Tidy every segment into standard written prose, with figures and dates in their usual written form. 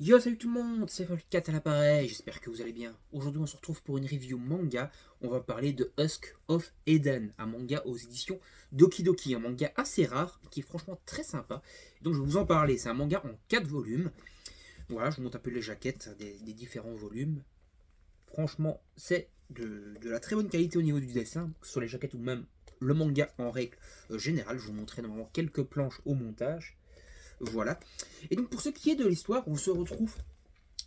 Yo, salut tout le monde, c'est Cat à l'appareil, j'espère que vous allez bien. Aujourd'hui on se retrouve pour une review manga, on va parler de Husk of Eden, un manga aux éditions Doki Doki, un manga assez rare, qui est franchement très sympa. Donc je vais vous en parler, c'est un manga en 4 volumes. Voilà, je vous montre un peu les jaquettes des différents volumes. Franchement, c'est de la très bonne qualité au niveau du dessin, que ce soit les jaquettes ou même le manga en règle générale. Je vous montrerai normalement quelques planches au montage. Voilà. Et donc pour ce qui est de l'histoire, on se retrouve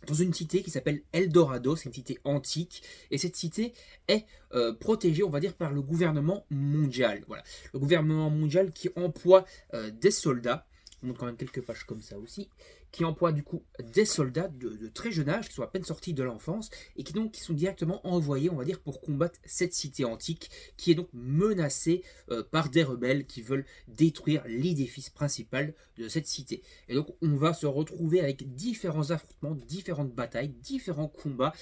dans une cité qui s'appelle Eldorado, c'est une cité antique, et cette cité est protégée, on va dire, par le gouvernement mondial. Voilà, le gouvernement mondial qui emploie des soldats, je vous montre quand même quelques pages comme ça aussi, qui emploie du coup des soldats de très jeune âge, qui sont à peine sortis de l'enfance, et qui sont directement envoyés, on va dire, pour combattre cette cité antique, qui est donc menacée par des rebelles qui veulent détruire l'édifice principal de cette cité. Et donc on va se retrouver avec différents affrontements, différentes batailles, différents combats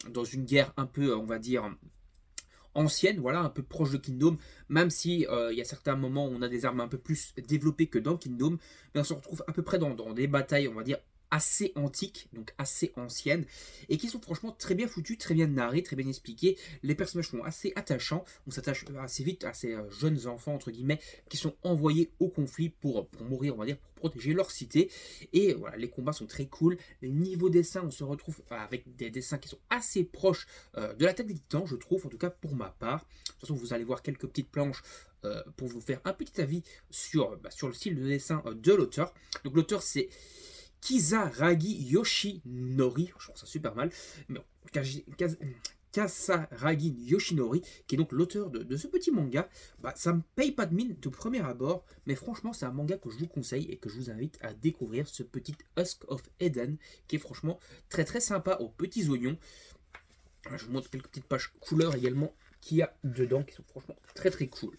dans une guerre un peu, on va dire, ancienne, voilà, un peu proche de Kingdom, même si il y a certains moments où on a des armes un peu plus développées que dans Kingdom, mais on se retrouve à peu près dans des batailles, on va dire, assez antiques, donc assez anciennes, et qui sont franchement très bien foutues, très bien narrées, très bien expliquées. Les personnages sont assez attachants, on s'attache assez vite à ces jeunes enfants, entre guillemets, qui sont envoyés au conflit pour mourir, on va dire, pour protéger leur cité. Et voilà, les combats sont très cool. Les niveaux dessins, on se retrouve avec des dessins qui sont assez proches de l'attaque des titans, je trouve, en tout cas pour ma part. De toute façon, vous allez voir quelques petites planches pour vous faire un petit avis sur le style de dessin de l'auteur. Donc l'auteur c'est Kisaragi Yoshinori, je trouve ça super mal, mais bon, Kasaragi Yoshinori, qui est donc l'auteur de ce petit manga. Ça me paye pas de mine de premier abord, mais franchement c'est un manga que je vous conseille et que je vous invite à découvrir, ce petit Husk of Eden, qui est franchement très très sympa aux petits oignons. Je vous montre quelques petites pages couleurs également qu'il y a dedans, qui sont franchement très très cool.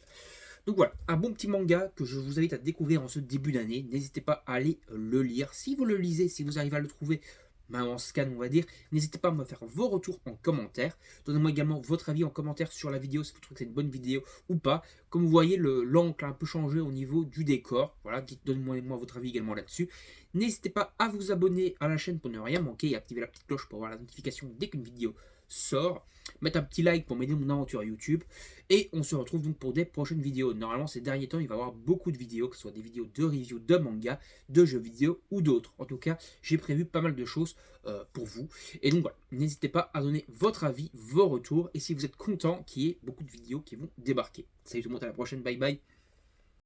Donc voilà, un bon petit manga que je vous invite à découvrir en ce début d'année. N'hésitez pas à aller le lire. Si vous le lisez, si vous arrivez à le trouver, même en scan on va dire, n'hésitez pas à me faire vos retours en commentaire. Donnez-moi également votre avis en commentaire sur la vidéo, si vous trouvez que c'est une bonne vidéo ou pas. Comme vous voyez, l'encre a un peu changé au niveau du décor. Voilà, donnez-moi votre avis également là-dessus. N'hésitez pas à vous abonner à la chaîne pour ne rien manquer et activer la petite cloche pour avoir la notification dès qu'une vidéo sort. Mettre un petit like pour m'aider mon aventure YouTube. Et on se retrouve donc pour des prochaines vidéos. Normalement, ces derniers temps, il va y avoir beaucoup de vidéos, que ce soit des vidéos de review de manga, de jeux vidéo ou d'autres. En tout cas, j'ai prévu pas mal de choses pour vous. Et donc voilà, n'hésitez pas à donner votre avis, vos retours. Et si vous êtes content qu'il y ait beaucoup de vidéos qui vont débarquer. Salut tout le monde, à la prochaine, bye bye.